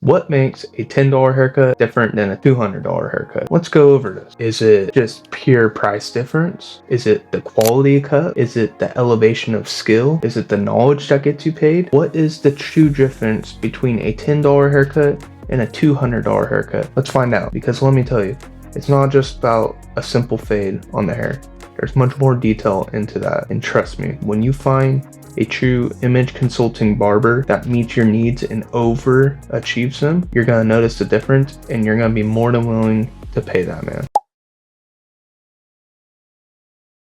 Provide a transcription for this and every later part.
What makes a $10 haircut different than a $200 haircut? Let's go over this. Is it just pure price difference? Is it the quality cut? Is it the elevation of skill? Is it the knowledge that gets you paid? What is the true difference between a $10 haircut and a $200 haircut? Let's find out, because let me tell you, it's not just about a simple fade on the hair. There's much more detail into that, and trust me, when you find a true image consulting barber that meets your needs and overachieves them, you're gonna notice the difference and you're gonna be more than willing to pay that man.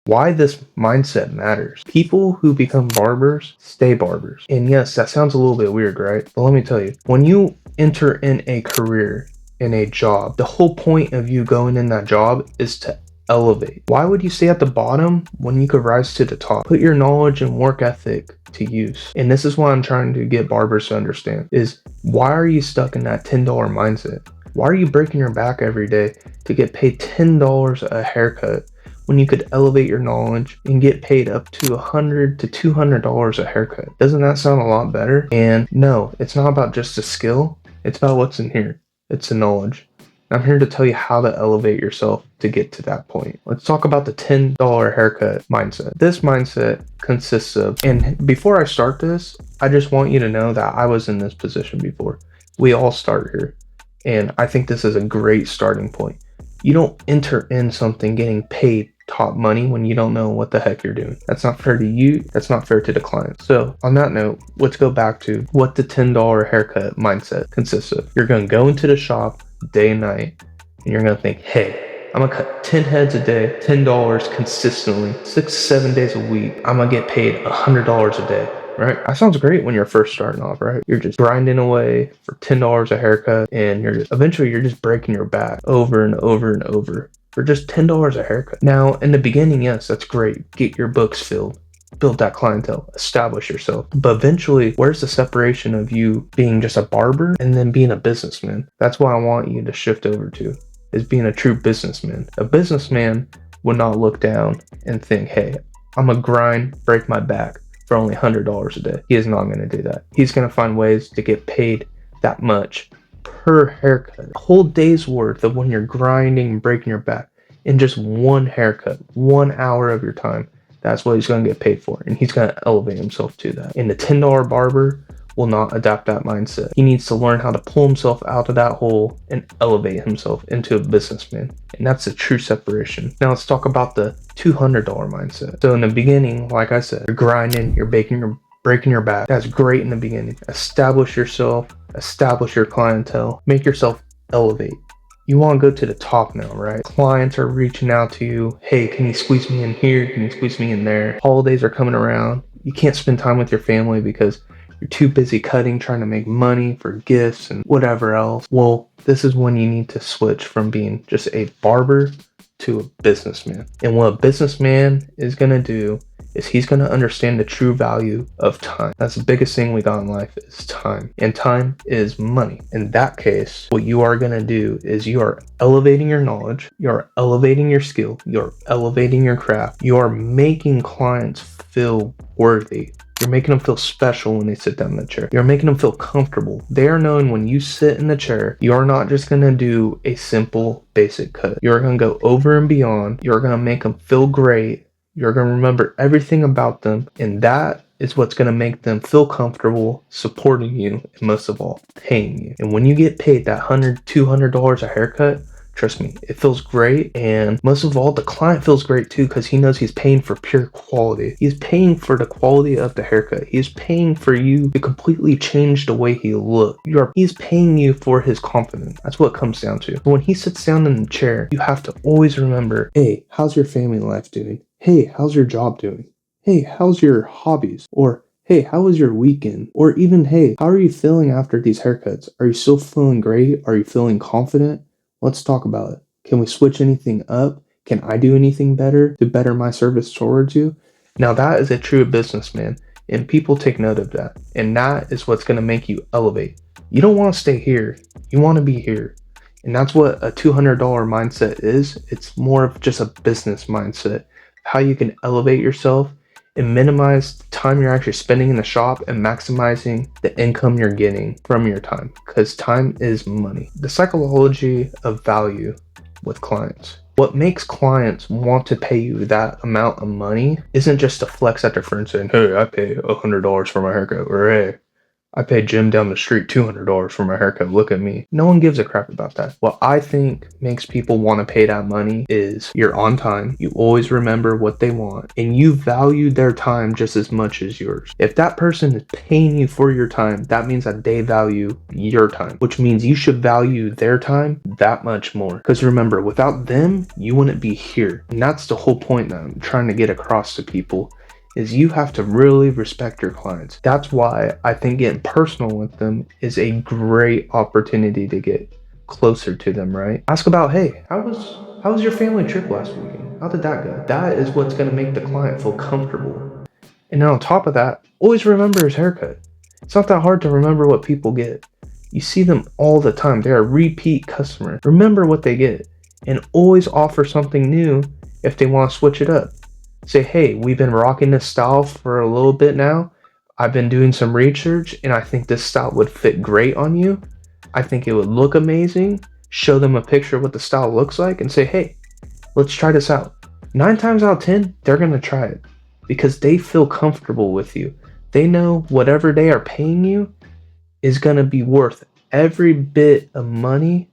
Why this mindset matters. People who become barbers stay barbers. And yes, that sounds a little bit weird, right? But let me tell you, when you enter in a career, in a job, the whole point of you going in that job is to elevate. Why would you stay at the bottom when you could rise to the top? Put your knowledge and work ethic to use. And this is what I'm trying to get barbers to understand, is why are you stuck in that $10 mindset? Why are you breaking your back every day to get paid $10 a haircut when you could elevate your knowledge and get paid up to $100 to $200 a haircut? Doesn't that sound a lot better? And no, it's not about just the skill. It's about what's in here. It's the knowledge. I'm here to tell you how to elevate yourself to get to that point. Let's talk about the $10 haircut mindset. This mindset consists of, and before I start this, I just want you to know that I was in this position before. We all start here. And I think this is a great starting point. You don't enter in something getting paid top money when you don't know what the heck you're doing. That's not fair to you. That's not fair to the client. So on that note, let's go back to what the $10 haircut mindset consists of. You're going to go into the shop day and night, and you're going to think, hey, I'm going to cut 10 heads a day, $10 consistently, 6-7 days a week. I'm going to get paid $100 a day. Right? That sounds great when you're first starting off, right? You're just grinding away for $10 a haircut, and eventually you're just breaking your back over and over and over for just $10 a haircut. Now, in the beginning, yes, that's great. Get your books filled, build that clientele, establish yourself. But eventually, where's the separation of you being just a barber and then being a businessman? That's what I want you to shift over to, is being a true businessman. A businessman would not look down and think, hey, I'm gonna grind, break my back for only $100 a day. He is not going to do that. He's going to find ways to get paid that much per haircut. A whole day's worth of when you're grinding and breaking your back in just one haircut, 1 hour of your time. That's what he's going to get paid for. And he's going to elevate himself to that. And the $10 barber will not adapt that mindset. He needs to learn how to pull himself out of that hole and elevate himself into a businessman. And that's the true separation. Now let's talk about the $200 mindset. So in the beginning, like I said, you're grinding, you're breaking your back. That's great in the beginning. Establish yourself, establish your clientele, make yourself elevate. You want to go to the top now, right? Clients are reaching out to you. Hey, can you squeeze me in here? Can you squeeze me in there? Holidays are coming around. You can't spend time with your family because you're too busy cutting, trying to make money for gifts and whatever else. Well, this is when you need to switch from being just a barber to a businessman. And what a businessman is going to do is he's going to understand the true value of time. That's the biggest thing we got in life, is time. And time is money. In that case, what you are going to do is you are elevating your knowledge, you're elevating your skill, you're elevating your craft, you are making clients feel worthy. You're making them feel special when they sit down in the chair. You're making them feel comfortable. They are knowing when you sit in the chair, you're not just going to do a simple basic cut. You're going to go over and beyond. You're going to make them feel great. You're going to remember everything about them. And that is what's going to make them feel comfortable supporting you, and most of all, paying you. And when you get paid that $100, $200 a haircut, trust me, it feels great. And most of all, the client feels great too, because he knows he's paying for pure quality. He's paying for the quality of the haircut. He's paying for you to completely change the way he looks. He's paying you for his confidence. That's what it comes down to. When he sits down in the chair, you have to always remember, hey, how's your family life doing? Hey, how's your job doing? Hey, how's your hobbies? Or hey, how was your weekend? Or even, hey, how are you feeling after these haircuts? Are you still feeling great? Are you feeling confident? Let's talk about it. Can we switch anything up? Can I do anything better to better my service towards you? Now that is a true businessman, and people take note of that. And that is what's going to make you elevate. You don't want to stay here. You want to be here. And that's what a $200 mindset is. It's more of just a business mindset, how you can elevate yourself and minimize the time you're actually spending in the shop and maximizing the income you're getting from your time, because time is money. The psychology of value with clients. What makes clients want to pay you that amount of money isn't just to flex at their friends saying, hey, I pay $100 for my haircut, or hey, I paid Jim down the street $200 for my haircut. Look at me. No one gives a crap about that. What I think makes people want to pay that money is you're on time, you always remember what they want, and you value their time just as much as yours. If that person is paying you for your time, that means that they value your time, which means you should value their time that much more. Because remember, without them, you wouldn't be here. And that's the whole point that I'm trying to get across to people, is you have to really respect your clients. That's why I think getting personal with them is a great opportunity to get closer to them, right? Ask about, hey, how was your family trip last weekend? How did that go? That is what's going to make the client feel comfortable. And then on top of that, always remember his haircut. It's not that hard to remember what people get. You see them all the time. They're a repeat customer. Remember what they get and always offer something new if they want to switch it up. Say, hey, we've been rocking this style for a little bit now. I've been doing some research and I think this style would fit great on you. I think it would look amazing. Show them a picture of what the style looks like and say, hey, let's try this out. 9 times out of 10, they're going to try it because they feel comfortable with you. They know whatever they are paying you is going to be worth every bit of money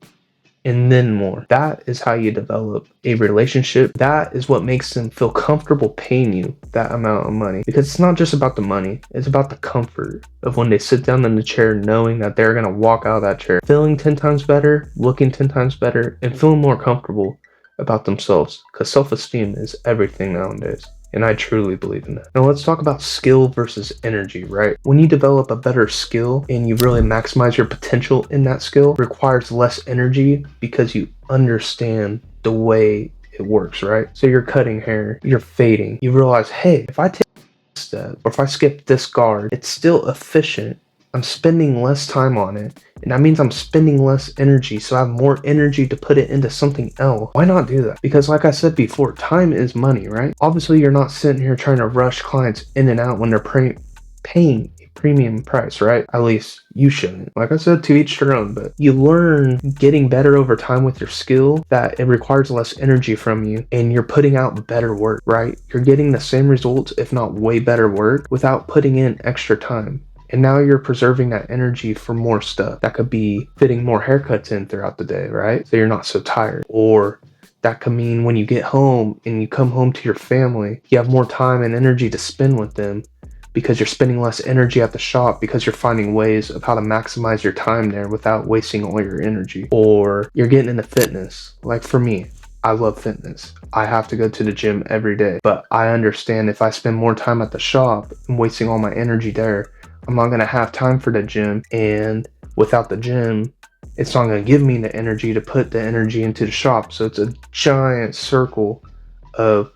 and then more. That is how you develop a relationship. That is what makes them feel comfortable paying you that amount of money. Because it's not just about the money, it's about the comfort of when they sit down in the chair knowing that they're gonna walk out of that chair feeling 10 times better, looking 10 times better, and feeling more comfortable about themselves. Because self-esteem is everything nowadays. And I truly believe in that. Now let's talk about skill versus energy, right? When you develop a better skill and you really maximize your potential in that skill, it requires less energy because you understand the way it works, right? So you're cutting hair, you're fading. You realize, hey, if I take this step or if I skip this guard, it's still efficient. I'm spending less time on it, and that means I'm spending less energy, so I have more energy to put it into something else. Why not do that? Because like I said before, time is money, right? Obviously, you're not sitting here trying to rush clients in and out when they're paying a premium price, right? At least you shouldn't. Like I said, to each their own, but you learn getting better over time with your skill that it requires less energy from you, and you're putting out better work, right? You're getting the same results, if not way better work, without putting in extra time. And now you're preserving that energy for more stuff. That could be fitting more haircuts in throughout the day, right? So you're not so tired. Or that could mean when you get home and you come home to your family, you have more time and energy to spend with them because you're spending less energy at the shop because you're finding ways of how to maximize your time there without wasting all your energy. Or you're getting into fitness. Like for me, I love fitness. I have to go to the gym every day. But I understand if I spend more time at the shop and wasting all my energy there, I'm not going to have time for the gym, and without the gym, it's not going to give me the energy to put the energy into the shop. So it's a giant circle of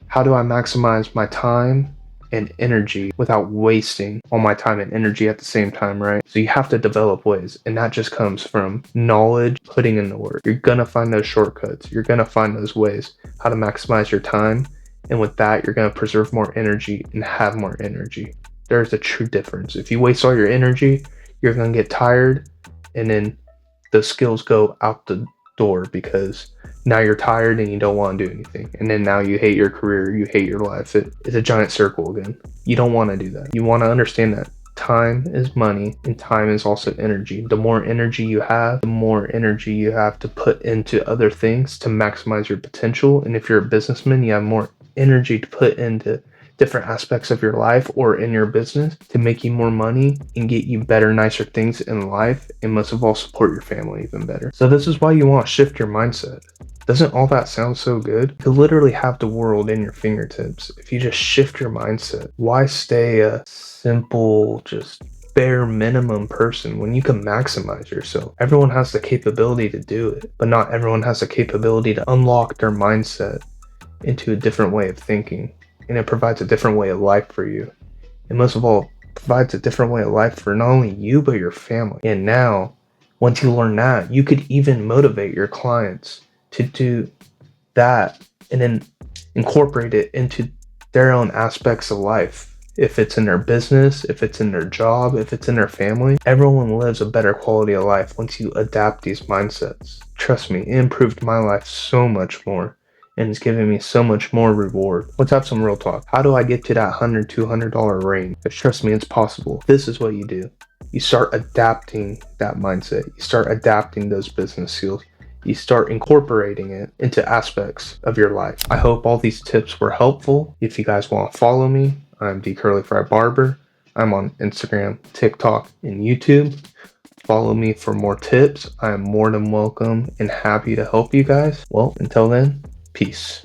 how do I maximize my time and energy without wasting all my time and energy at the same time, right? So you have to develop ways, and that just comes from knowledge, putting in the work. You're going to find those shortcuts. You're going to find those ways how to maximize your time, and with that, you're going to preserve more energy and have more energy. There's a true difference. If you waste all your energy, you're going to get tired, and then those skills go out the door because now you're tired and you don't want to do anything. And then now you hate your career, you hate your life. It's a giant circle again. You don't want to do that. You want to understand that time is money and time is also energy. The more energy you have, the more energy you have to put into other things to maximize your potential. And if you're a businessman, you have more energy to put into different aspects of your life or in your business to make you more money and get you better, nicer things in life, and most of all, support your family even better. So this is why you want to shift your mindset. Doesn't all that sound so good? You literally have the world in your fingertips if you just shift your mindset. Why stay a simple, just bare minimum person when you can maximize yourself? Everyone has the capability to do it, but not everyone has the capability to unlock their mindset into a different way of thinking. And it provides a different way of life for you. And most of all, provides a different way of life for not only you, but your family. And now, once you learn that, you could even motivate your clients to do that and then incorporate it into their own aspects of life. If it's in their business, if it's in their job, if it's in their family, everyone lives a better quality of life once you adapt these mindsets. Trust me, it improved my life so much more and it's giving me so much more reward. Let's have some real talk. How do I get to that $100, $200 range? Because trust me, it's possible. This is what you do. You start adapting that mindset. You start adapting those business skills. You start incorporating it into aspects of your life. I hope all these tips were helpful. If you guys want to follow me, I'm the Curly Fry Barber. I'm on Instagram, TikTok, and YouTube. Follow me for more tips. I am more than welcome and happy to help you guys. Well, until then, peace.